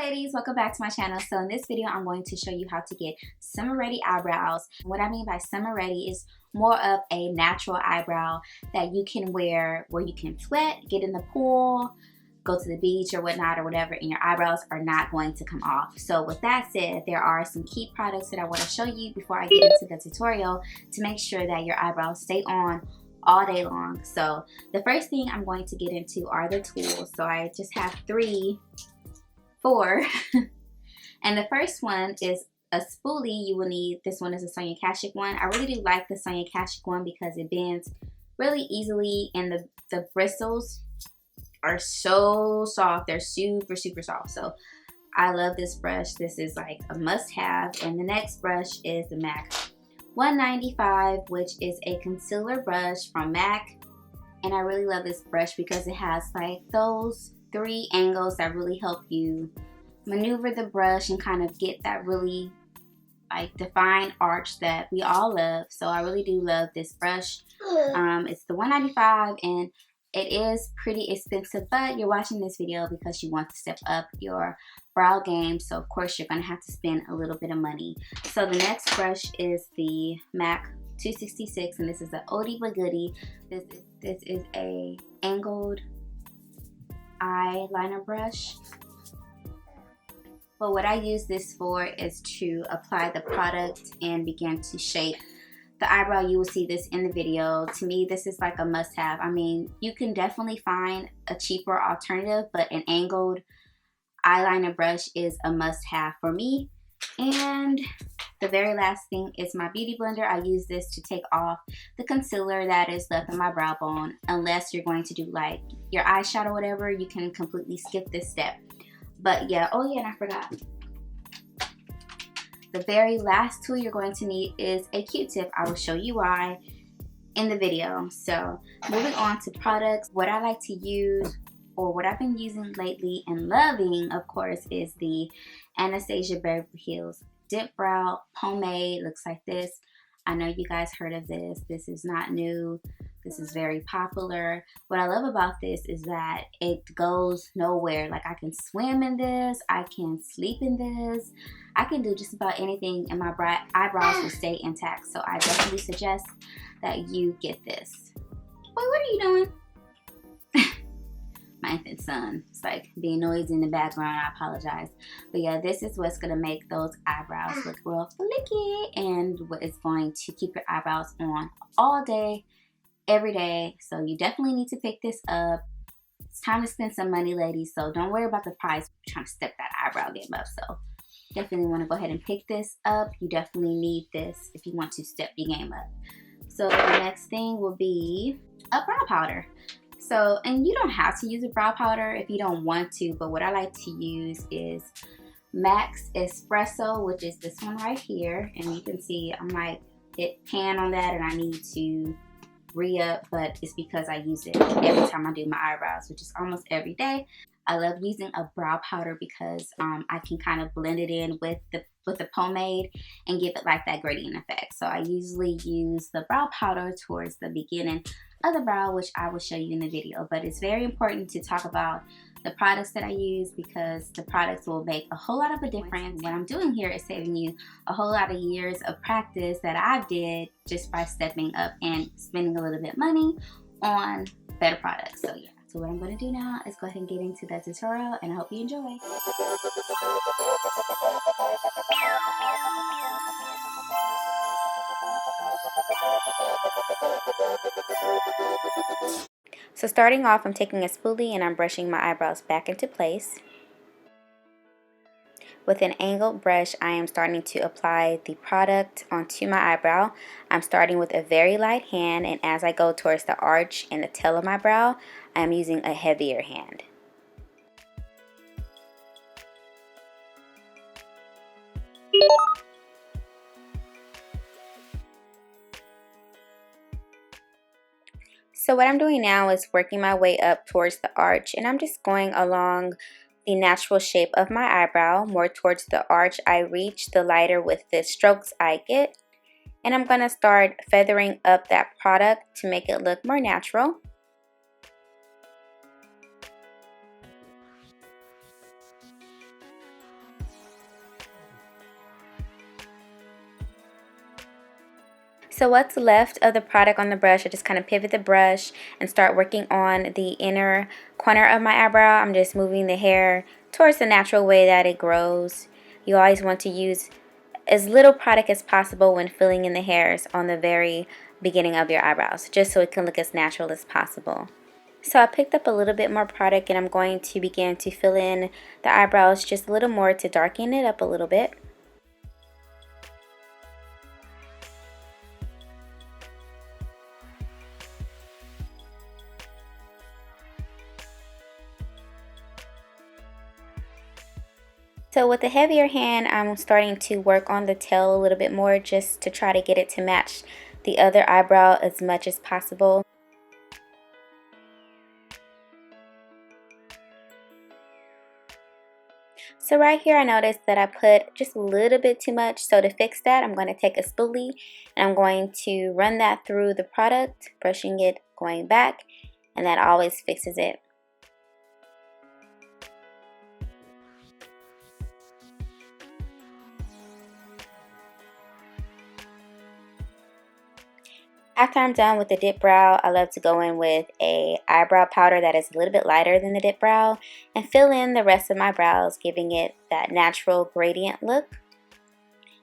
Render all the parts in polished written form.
ladies, welcome back to my channel. So in this video I'm going to show you how to get summer ready eyebrows. What I mean by summer ready is more of a natural eyebrow that you can wear where you can sweat, get in the pool, go to the beach or whatnot or whatever, and your eyebrows are not going to come off. So with that said, there are some key products that I want to show you before I get into the tutorial to make sure that your eyebrows stay on all day long. So the first thing I'm going to get into are the tools. So I just have four and the first one is a spoolie. You will need this one is a Sonia Kashuk one. I really do like the Sonia Kashuk one because it bends really easily and the bristles are so soft. They're super soft. So I love this brush. This is like a must-have. And the next brush is the MAC 195, which is a concealer brush from MAC. And I really love this brush because it has like those 3 angles that really help you maneuver the brush and kind of get that really like defined arch that we all love. So I really do love this brush. It's the 195 and it is pretty expensive, but you're watching this video because you want to step up your brow game. So of course you're gonna have to spend a little bit of money. So the next brush is the MAC 266 and this is the oldie but goodie. This is a angled eyeliner brush. But what I use this for is to apply the product and begin to shape the eyebrow. You will see this in the video. To me, this is like a must-have. I mean, you can definitely find a cheaper alternative, but an angled eyeliner brush is a must-have for me. And the very last thing is my beauty blender. I use this to take off the concealer that is left on my brow bone. Unless you're going to do like your eyeshadow or whatever, you can completely skip this step. But yeah, oh yeah, and I forgot. The very last tool you're going to need is a Q-tip. I will show you why in the video. So moving on to products, what I like to use or what I've been using lately and loving, of course, is the Anastasia Beverly Hills Dip Brow Pomade. Looks like this. I know you guys heard of this. This is not new. This is very popular. What I love about this is that it goes nowhere. Like I can swim in this, I can sleep in this, I can do just about anything and my eyebrows will stay intact. So I definitely suggest that you get this. Wait, what are you doing? My infant son. It's like being noisy in the background. I apologize. But yeah, this is what's going to make those eyebrows look real flicky and what is going to keep your eyebrows on all day, every day. So you definitely need to pick this up. It's time to spend some money, ladies. So don't worry about the price. We're trying to step that eyebrow game up. So definitely want to go ahead and pick this up. You definitely need this if you want to step your game up. So the next thing will be a brow powder. So, and you don't have to use a brow powder if you don't want to, but what I like to use is MAC's Espresso, which is this one right here. And you can see I'm like hit pan on that and I need to re-up, but it's because I use it every time I do my eyebrows, which is almost every day. I love using a brow powder because I can kind of blend it in with the pomade and give it like that gradient effect. So I usually use the brow powder towards the beginning of the brow, which I will show you in the video. But it's very important to talk about the products that I use because the products will make a whole lot of a difference. What I'm doing here is saving you a whole lot of years of practice that I did just by stepping up and spending a little bit of money on better products. So yeah. So what I'm going to do now is go ahead and get into the tutorial and I hope you enjoy. So starting off, I'm taking a spoolie and I'm brushing my eyebrows back into place. With an angled brush, I am starting to apply the product onto my eyebrow. I'm starting with a very light hand, and as I go towards the arch and the tail of my brow, I'm using a heavier hand. So what I'm doing now is working my way up towards the arch, and I'm just going along the natural shape of my eyebrow, more towards the arch I reach, the lighter with the strokes I get. And I'm going to start feathering up that product to make it look more natural. So what's left of the product on the brush, I just kind of pivot the brush and start working on the inner corner of my eyebrow. I'm just moving the hair towards the natural way that it grows. You always want to use as little product as possible when filling in the hairs on the very beginning of your eyebrows, just so it can look as natural as possible. So I picked up a little bit more product and I'm going to begin to fill in the eyebrows just a little more to darken it up a little bit. So with a heavier hand, I'm starting to work on the tail a little bit more just to try to get it to match the other eyebrow as much as possible. So right here I noticed that I put just a little bit too much. So to fix that, I'm going to take a spoolie and I'm going to run that through the product, brushing it, going back, and that always fixes it. After I'm done with the dip brow, I love to go in with a eyebrow powder that is a little bit lighter than the dip brow and fill in the rest of my brows, giving it that natural gradient look.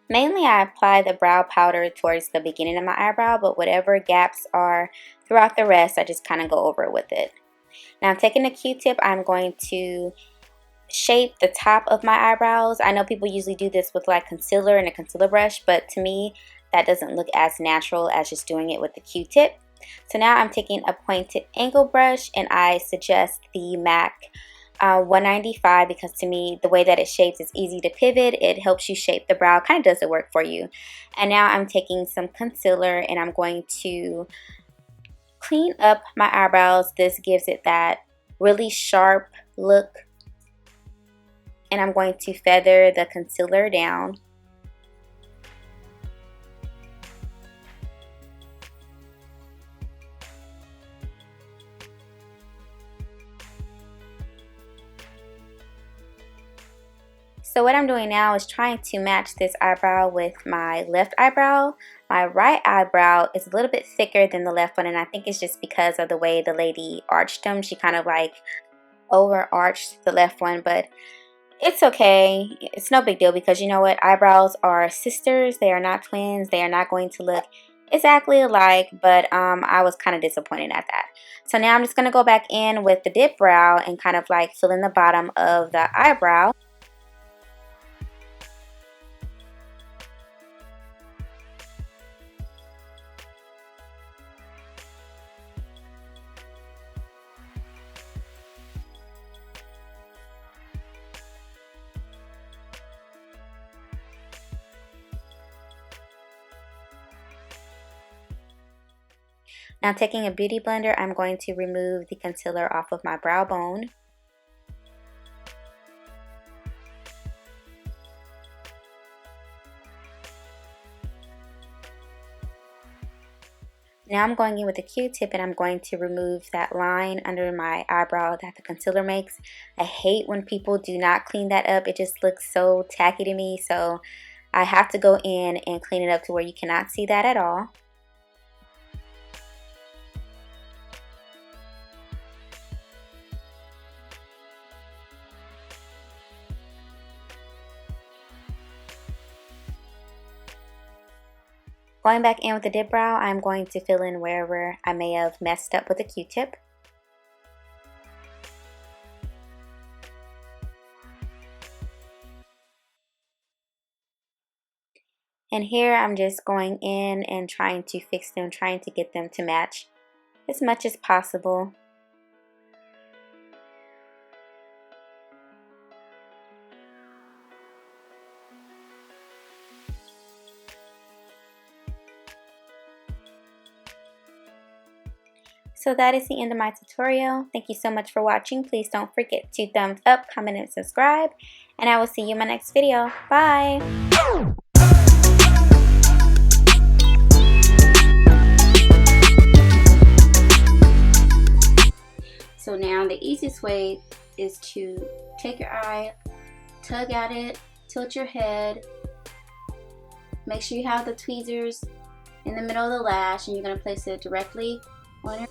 Mainly I apply the brow powder towards the beginning of my eyebrow, but whatever gaps are throughout the rest, I just kind of go over with it. Now taking a Q-tip, I'm going to shape the top of my eyebrows. I know people usually do this with like concealer and a concealer brush, but to me that doesn't look as natural as just doing it with the Q-tip. So now I'm taking a pointed angle brush and I suggest the MAC 195 because to me the way that it shapes is easy to pivot. It helps you shape the brow, kind of does the work for you. And now I'm taking some concealer and I'm going to clean up my eyebrows. This gives it that really sharp look. And I'm going to feather the concealer down. So what I'm doing now is trying to match this eyebrow with my left eyebrow. My right eyebrow is a little bit thicker than the left one, and I think it's just because of the way the lady arched them. She kind of like over-arched the left one, but it's okay. It's no big deal because you know what? Eyebrows are sisters. They are not twins. They are not going to look exactly alike, but I was kind of disappointed at that. So now I'm just going to go back in with the dip brow and kind of like fill in the bottom of the eyebrow. Now taking a beauty blender, I'm going to remove the concealer off of my brow bone. Now I'm going in with a Q-tip and I'm going to remove that line under my eyebrow that the concealer makes. I hate when people do not clean that up. It just looks so tacky to me. So I have to go in and clean it up to where you cannot see that at all. Going back in with the dip brow, I'm going to fill in wherever I may have messed up with a Q-tip. And here I'm just going in and trying to fix them, trying to get them to match as much as possible. So that is the end of my tutorial. Thank you so much for watching. Please don't forget to thumbs up, comment, and subscribe. And I will see you in my next video. Bye! So now the easiest way is to take your eye, tug at it, tilt your head, make sure you have the tweezers in the middle of the lash, and you're going to place it directly on your